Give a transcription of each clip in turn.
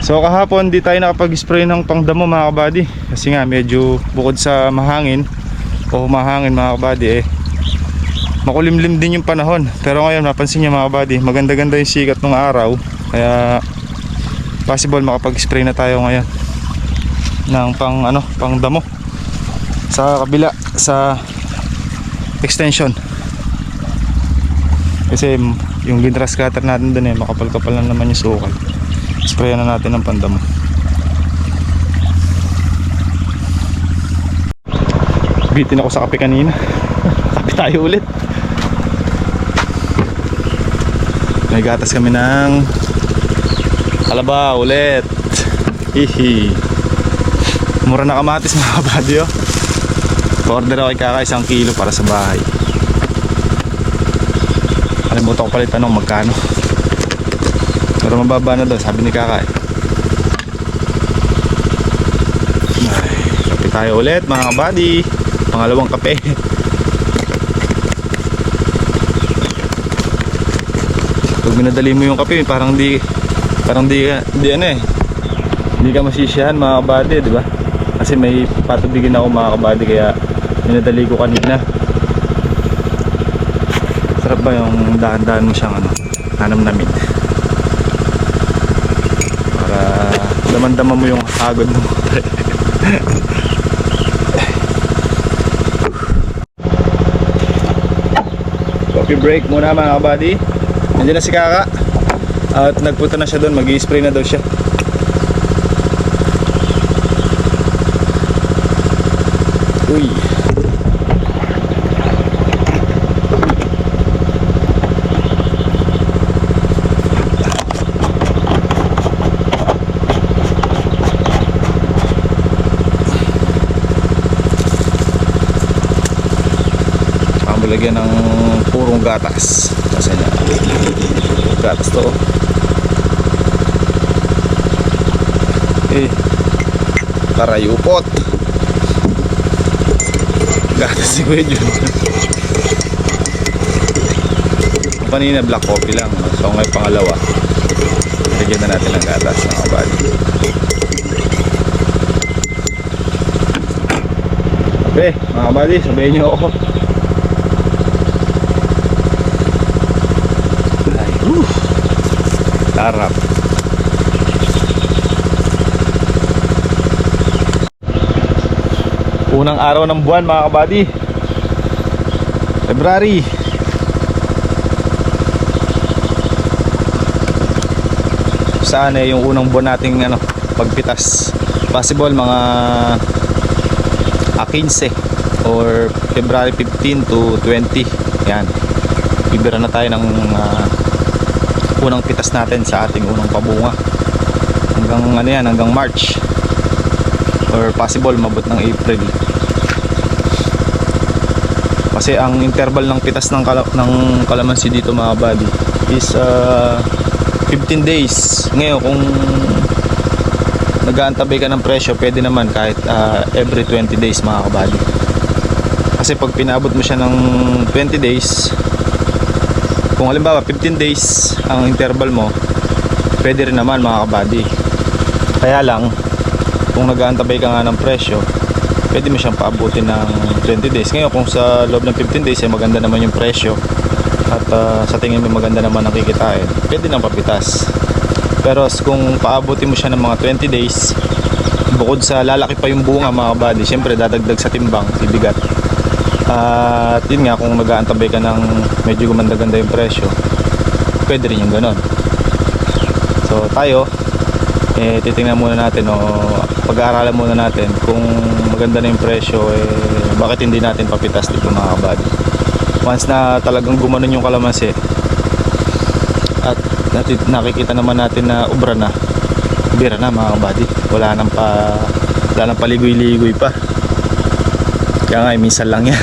So kahapon di tayo nakapag-spray ng pangdamo mga kabady, kasi nga medyo bukod sa mahangin o humahangin mga kabady, makulimlim din yung panahon. Pero ngayon napansin nyo mga kabady, maganda-ganda yung sikat ng araw, kaya possible makapag-spray na tayo ngayon ng pangdamo sa kabila, sa extension. Kasi yung ginras cutter natin dun makapal-kapal na naman yung sukal. Sprayan na natin ng pandamo. Bitin ako sa kape kanina. Kape tayo ulit. May gatas kami ng kalabaw ulit. Hihi. Mura na kamatis mga kabady, oh. Pa-order ako kay Kaka 1 kilo para sa bahay. Kalimutan ko palit tanong magkano. Pero mababa na daw, sabi ni Kaka. Ay, kape tayo ulit mga kabady. Pangalawang kape. Pag minadali mo yung kape, parang di ka masisiyahan mga kabady, di ba? Kasi may patubigin ako mga kabady, kaya minadali ko kanina. Sarap ba yung dahan-dahan mo siyang nanamnamin? Daman-daman mo yung hagod mo. Coffee break muna mga kabady. Nandiyan na si Kaka at nagpunta na siya doon, mag-i-spray na daw siya. Uy, lagyan ng purong gatas. Kasi niya gatas to, karayupot gatas si Kuya Jun. Kanina black coffee lang, so ngayon pangalawa lagyan na natin ng gatas mga kabady. Okay mga kabady, sabihin nyo ako. Sarap. Unang araw ng buwan mga kabady, February. Saan yung unang buwan nating pagpitas? Possible mga 15 or February 15 to 20. Yan. Bibira na tayo ng unang pitas natin sa ating unang pabunga hanggang hanggang March or possible mabot ng April, kasi ang interval ng pitas ng kalamansi dito mga kabady is 15 days. Ngayon kung nag-aantabay ka ng presyo, pwede naman kahit every 20 days mga kabady, kasi pag pinabot mo siya ng 20 days, kung halimbawa 15 days ang interval mo, pwede rin naman mga kabady. Kaya lang kung nag-aantabay ka nga ng presyo, pwede mo siyang paabutin ng 20 days. Ngayon kung sa loob ng 15 days maganda naman yung presyo at sa tingin mo maganda naman ang kikitain, pwede nang papitas. Pero kung paabutin mo siya ng mga 20 days, bukod sa lalaki pa yung bunga mga kabady, syempre dadagdag sa timbang, ibigat. At yun nga, kung nag-aantabay ka ng medyo gumanda-ganda yung presyo, pwede rin yung ganon. So tayo titingnan muna natin, o pag-aaralan muna natin kung maganda na yung presyo, bakit hindi natin papitas dito mga kabady. Once na talagang gumanon yung kalamansi at nakikita naman natin na ubra na, bira na mga kabady. Wala nang paligoy-ligoy pa. Kaya nga minsan lang yan.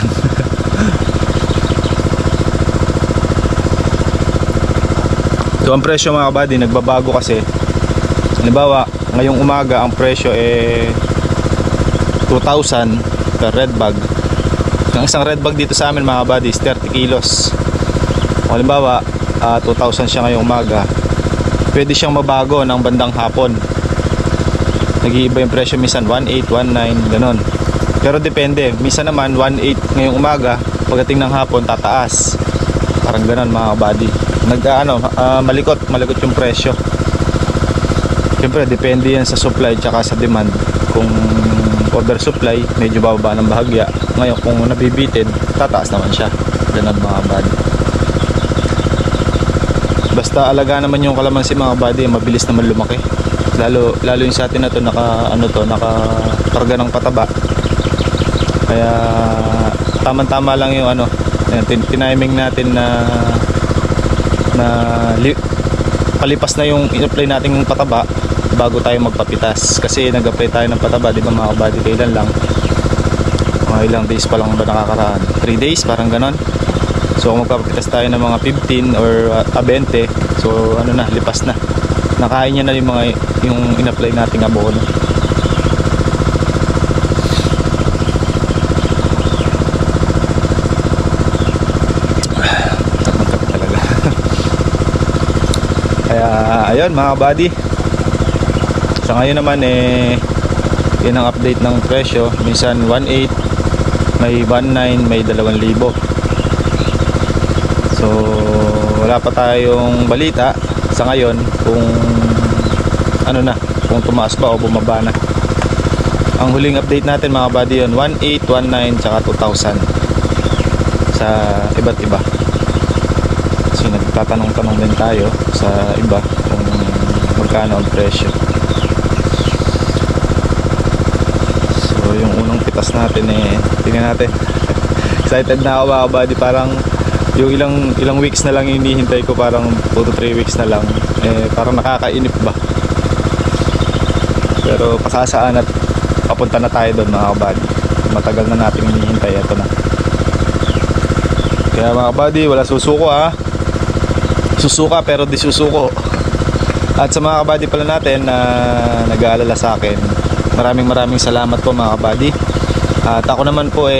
So ang presyo mga kabady nagbabago, kasi halimbawa ngayong umaga ang presyo 2,000 per red bag. Ang isang red bag dito sa amin mga kabady is 30 kilos. Kung halimbawa 2,000 siya ngayong umaga, pwede siyang mabago ng bandang hapon. nag-iiba yung presyo, minsan 1.8, 1.9, ganon. Pero depende, minsan naman 1.8 ngayong umaga, pagdating ng hapon tataas. Parang ganon mga kabady. Malikot yung presyo. Siyempre depende yan sa supply tsaka sa demand. Kung oversupply, medyo bababa ng bahagya. Ngayon kung nabibitin, tataas naman siya. Ganon mga kabady. Basta alaga naman yung kalamansi mga kabady, mabilis naman lumaki. Lalo yung sa atin na to nakakarga ng pataba. Kaya tama-tama lang yung tiniming natin na palipas na yung in-apply nating pataba bago tayo magpapitas. Kasi nag-apply tayo ng pataba, di ba mga kabady, kailan lang, mga ilang days pa lang ba nakakaraan, 3 days parang ganon. So kung magpapitas tayo ng mga 15 or 20, so lipas na, nakain niya na yung in-apply nating abono. Magkape talaga. Kaya ayun mga buddy, sa ngayon naman yun ang update ng presyo. Minsan 1.8, may 1.9, may 2,000. So wala pa tayong balita sa ngayon kung kung tumaas ba o bumaba na. Ang huling update natin mga buddy yun 1.8, 1.9 tsaka 2,000 sa iba't iba. Kasi nagtatanong-tanong din tayo sa iba kung magkano ang presyo. So yung unang pitas natin tingnan natin. Excited na ako mga buddy, parang yung ilang weeks na lang hinihintay ko, parang 2 to 3 weeks na lang, parang nakakainip ba. Pero pasasaan at papunta na tayo doon mga kabady. Matagal na natin hinihintay, ito na. Kaya mga kabady, wala susuko ha. Susuka pero di susuko. At sa mga kabady pala natin na nag-aalala sa akin, maraming salamat po mga kabady. At ako naman po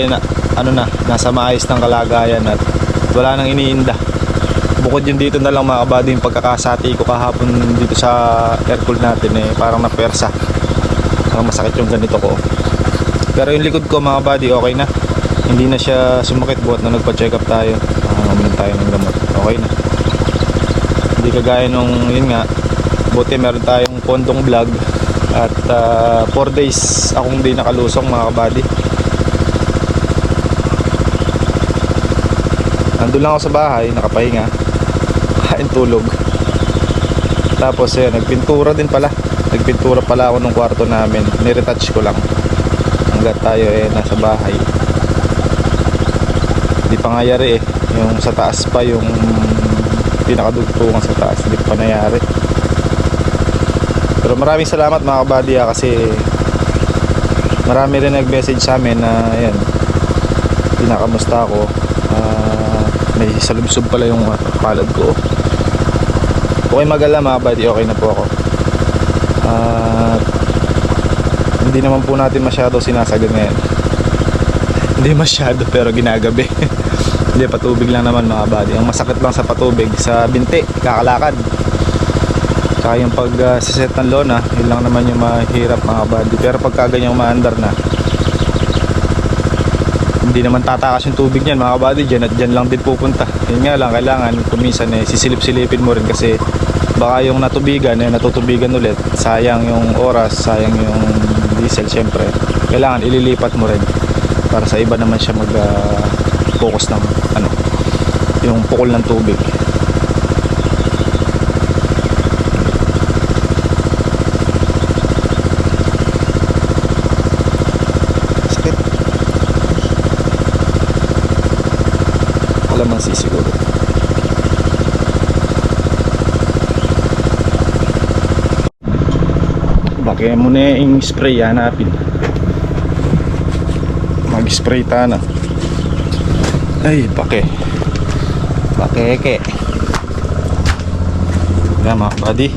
nasa maayos ng kalagayan at wala nang iniinda. Bukod yun dito na lang mga kabady, yung pagkakasati ko kahapon dito sa aircool natin parang napersa. Parang masakit yung ganito ko. Pero yung likod ko mga kabady okay na. Hindi na siya sumakit buhat na nagpa-check up tayo. Uminom tayo ng gamot. Okay na. Hindi kagaya nung yun nga. Buti meron tayong pondong vlog. At 4 days akong di nakalusong mga kabady. Nandun lang ako sa bahay, nakapahinga, kain, tulog. Tapos nagpintura din pala. Nagpintura pala ako ng kwarto namin. Niretouch ko lang hanggat tayo nasa bahay. Hindi pa nga yari yung sa taas pa, yung pinakadugtungan sa taas, hindi pa nangyari. Pero maraming salamat mga kabady kasi marami rin nag-message sa amin na pinakamusta ako. May salubsob pala yung palad ko. Okay, mag-alala mga buddy, okay na po ako. Hindi naman po natin masyado sinasagad ngayon. Hindi masyado pero ginagabi. Hindi, patubig lang naman mga buddy. Ang masakit lang sa patubig, sa binti, kakalakad. Tsaka yung pag-set ng lona, yun lang naman yung mahirap mga buddy. Pero pagka ganyang maandar na, hindi naman tatakas yung tubig niyan mga kabady, dyan at dyan lang din pupunta. Yun nga lang, kailangan kuminsan sisilip-silipin mo rin kasi baka yung natubigan natutubigan ulit, sayang yung oras, sayang yung diesel. Syempre kailangan ililipat mo rin para sa iba naman siya mag focus ng yung pukol ng tubig. Kalamansi siguro. Bakit mo na yung spray, hanapin. Mag-spray ta na. Ay, bakeke. Yan mga buddy.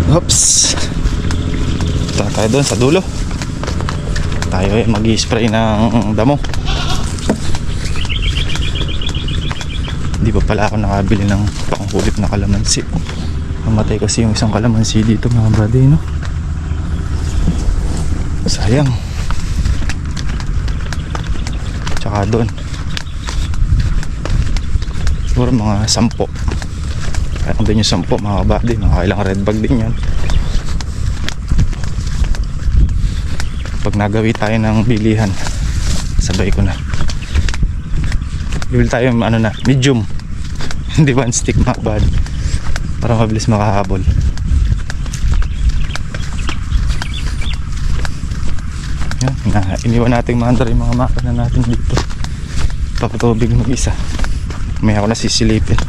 Oops. Punta tayo doon sa dulo. Tayo mag-spray ng damo. Hindi pa pala ako nakabili ng pangkulit na kalamansi. Namatay kasi yung isang kalamansi dito mga buddy, no? Sayang. Tsaka doon siguro mga 10. Kaya kung doon yung 10 mga buddy, makakailang red bag din yan. Pag nagawi tayo ng bilihan, sabay ko na bibili tayo ano na, medium. Hindi one stick mga buddy, para mabilis makahabol. Yan, iniwan natin maandar yung mga makina natin dito. Papatubig mag-isa. May ako nasisilipin.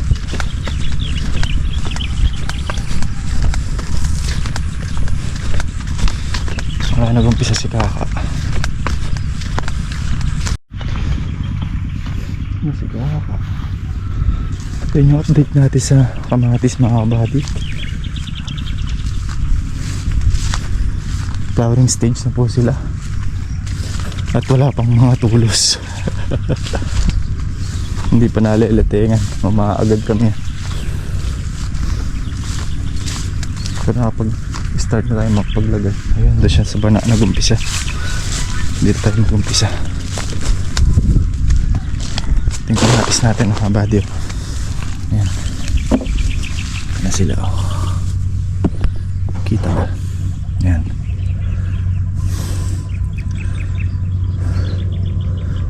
Nag-umpisa si Kaka. Si Kaka. Ito yung update natin sa kamatis mga kabady. Flowering stage na po sila. At wala pang mga tulos. Hindi pa nalalatingan. Mamaagad kami. Kaya nakapag-start na tayo magpaglagay. Ayun, doon siya sa bana nag-umpisa. Dito tayo mag-umpisa. Tingnan natin mga kabady. Ayan. Ayan na sila. Oh. Kita ba? Ayan.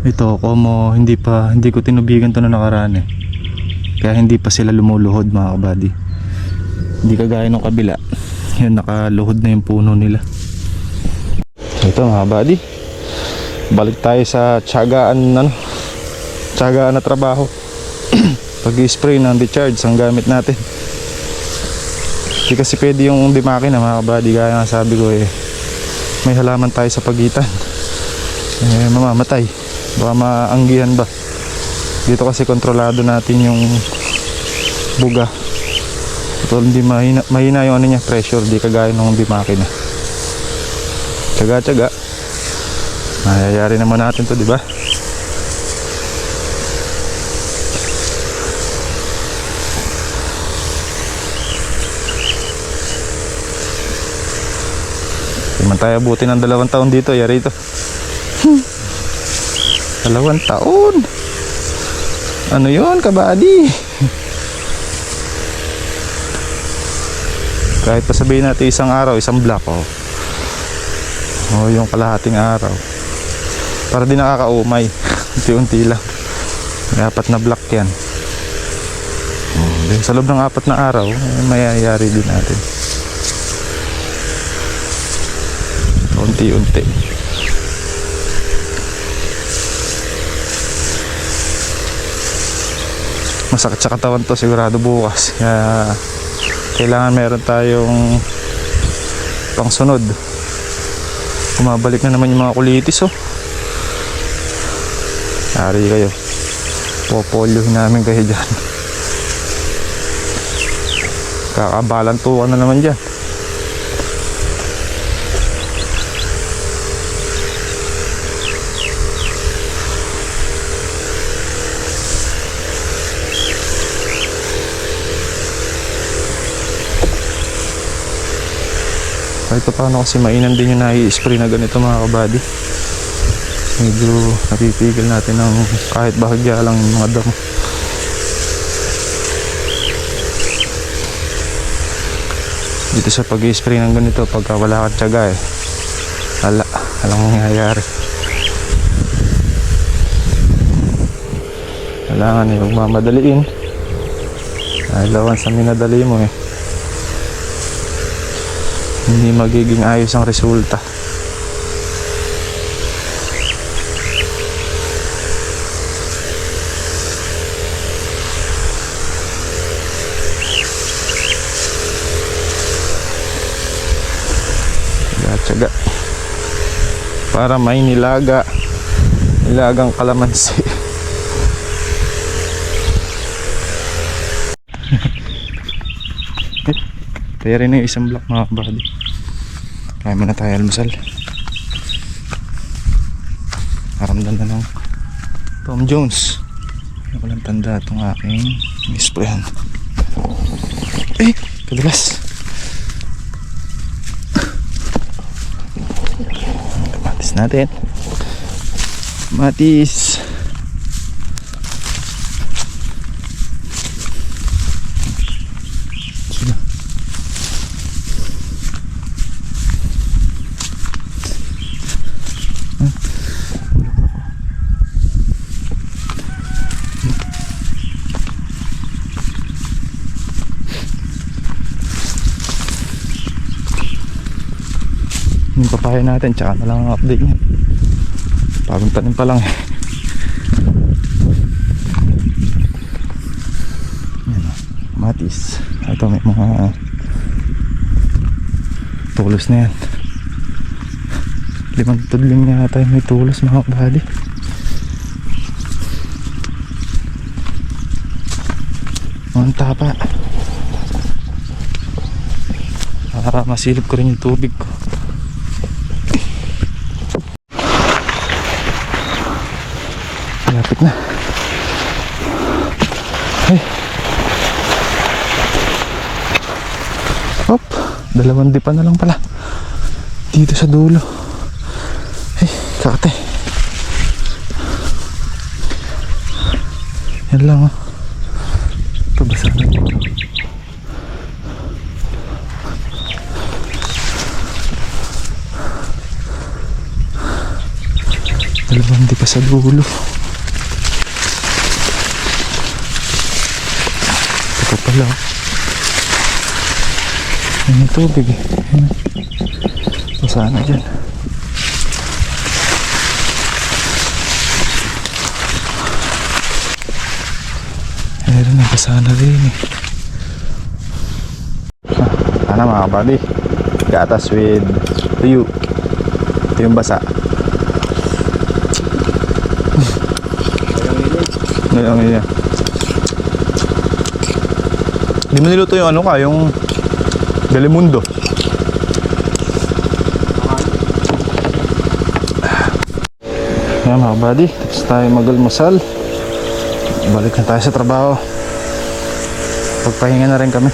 Ito, como hindi ko tinubigan to na nakaraan eh. Kaya hindi pa sila lumuluhod mga kabady. Hindi kagaya ng kabila. Yun, nakaluhod na yung puno nila. Ito mga kabady, balik tayo sa tiyagaan na trabaho. Pag-i-spray ng decharge ang gamit natin. Hindi kasi pwede yung dimakina mga kabady. Kaya nga sabi ko eh, may halaman tayo sa pagitan. Mamamatay. Baka maanggihan ba. Dito kasi kontrolado natin yung buga. Ito hindi mahina yung ano niya, pressure. Di kagaya nung di makina. Tsaga. Mayayari naman natin to, di ba? Hindi man tayo abutin ng 2 taon dito. Yari ito. 2 taon. Ano yun kabady? Kahit pa sabihin natin isang araw, isang block yung kalahating araw, para di nakakaumay. Unti-unti lang. May 4 na block yan. Then sa loob ng 4 na araw mayayari din natin unti-unti. Masakit sa katawan to sigurado bukas. Kaya kailangan meron tayong pangsunod. Kumabalik na naman yung mga kulitis Yari kayo. Popolyohin namin kayo dyan. Kakabalantukan na naman dyan. Kahit paano kasi mainam din yung nai-spray na ganito mga kabady. Medyo napipigil natin ng kahit bahagya lang yung mga damo. Dito sa pag-i-spray ng ganito, pagka wala kang tiyaga alam mangyayari. Kailangan huwag mamadaliin. Dahil once na minadali mo hindi magiging ayos ang resulta. Tsaga para may nilagang kalamansi. Kaya rin yung isang block mga kabady. Kaya muna tayo almusal. Naramdam na ng Tom Jones. Walang tanda itong aking isprayan. Kadulas. Kamatis natin. Kamatis. Sila. Yung papaya natin, tsaka na lang ang update niya. Bagong tanim pa lang eh. Yan o, matis. Ito may mga tulos na yan. 5 tudling yata yung may tulos mga kabady. Ang tapa. Para masilip ko rin yung tubig ko. Lapit na. Ay. Hop, 2 dipa na lang pala. Dito sa dulo. Ay, kakate. Yan lang oh. Pabasa na dito. Dalawang dipa sa dulo. Ito pala. Yan yung tubig eh. Sana dyan. Meron na basana rin eh. Ano mga kabady, gatas with tuyo. Ito yung basa. Ngayon niya. Di mo niluto yung ano ka, yung Galimundo. Ayan mga buddy, tapos tayo mag-almusal. Balik na tayo sa trabaho. Pagpahinga na rin kami.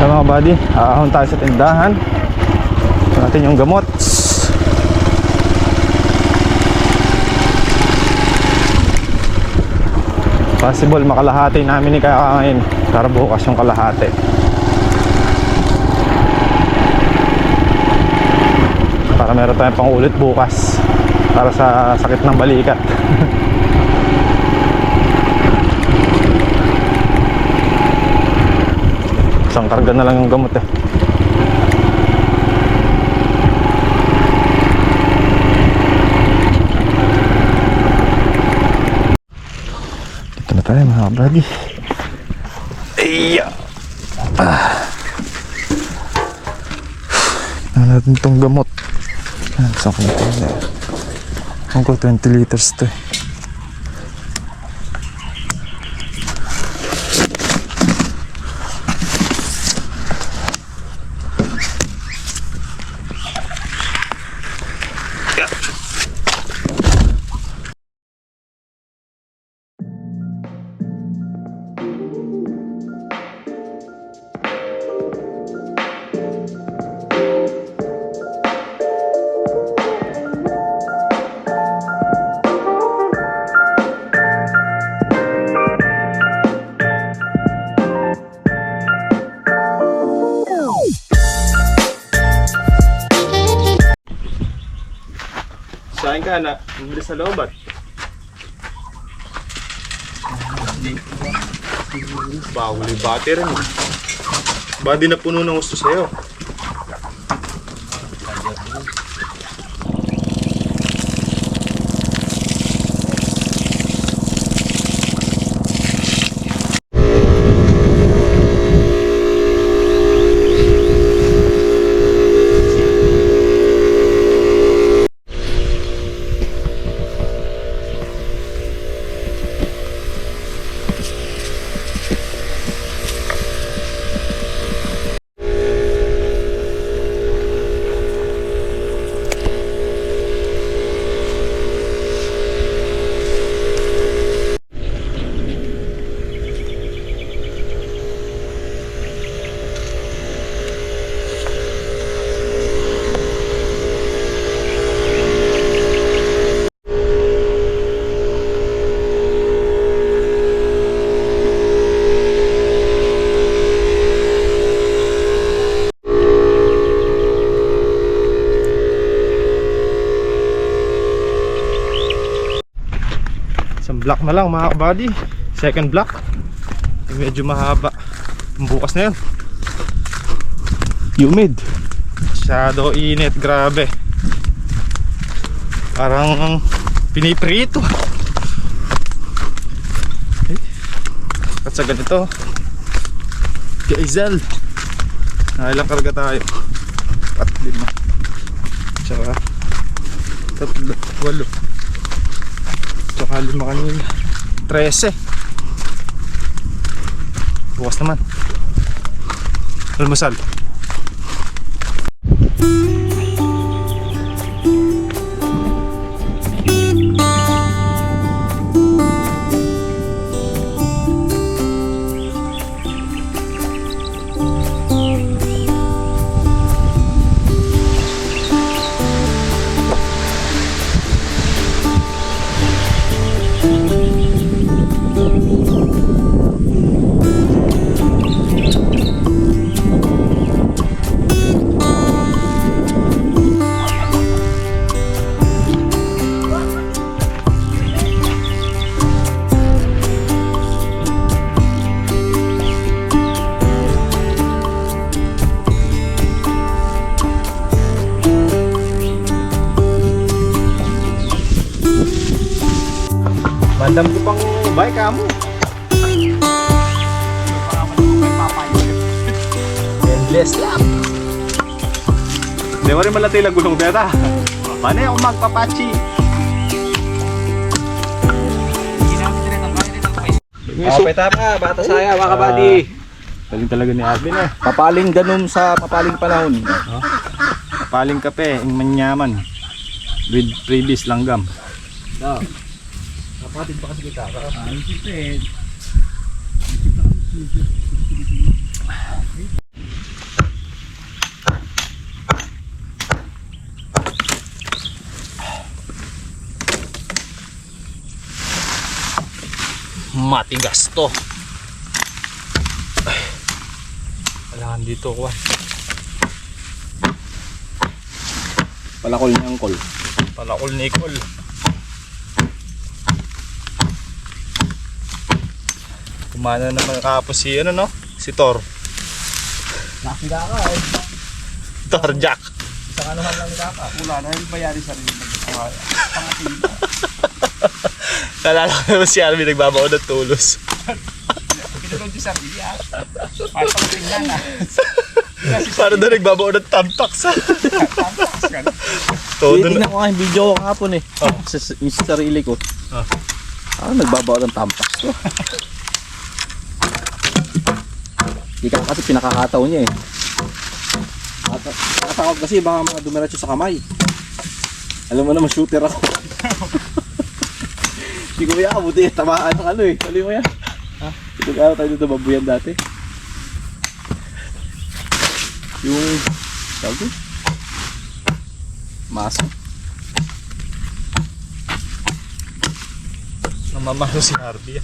So mga buddy, aahon tayo sa tindahan. Ito natin yung gamot. Possible makalahati namin ni kakain para bukas yung kalahati. Para meron tayong pang ulit bukas. para sa sakit ng balikat. Isang karga na lang yung gamot eh. Dito na tayo mga brady. Iya. Na natin itong gamot. Saan ko na tayo? Hanggang 20 liters to eh. Saan ka na? Bilis sa loob at? Bawal yung battery mo. Badi na puno ng gusto sa'yo. Block na lang mga kabady. Second block. Medyo mahaba. Bukas na yun. Humid. Masyado init. Grabe. Parang piniprito. Okay. At sa ganito Kaizal. Ilang karga tayo? 4, 5 tsaka 3, 8 tsaka 5 kanina 13. Bukas naman almusal. Bandam ko pang bike kamo. Endless lap. Di ba rin malatay lang gulong beta? Paano yung magpapachi? Kapit pa, bata saya mga kabady. Galing talaga ni Alvin eh. Papaling ganun sa papaling panahon. Paling kape, yung manyaman. With previous langgam. No. Kapatid pa kasi kita. Ang sipid. Matigas to. Kailangan dito ko. Palakol niyang call. Malakol-nikol. Kumana naman kapos si ano no? Si Thor. Nakakita ka eh. Thor Jack. Isang anuhan lang ni Kaka. Wala na yung bayari sa rin. Pangatin mo. Nalala ko naman si Armin nagbabaon ng tulos. Pinulog yung sarili ah. Para pang tingnan ah. Para daw nagbabaon ng tampax. Tantakas ka na. Todo na. Titignan ko nga yung video ko kahapon eh. Yung sa sarili ko. Nagbabawa ng tampak to. Hindi ka kasi pinakakataw niya eh. Nakatakot kasi baka mga dumiretso sa kamay. Alam mo naman shooter ako. Hindi ko kaya buti tamaan ng ano eh. Alam mo yan? Ito kaya tayo dito babuyan dati. Yung tawag ko? Maso. Namamalo si Harvey.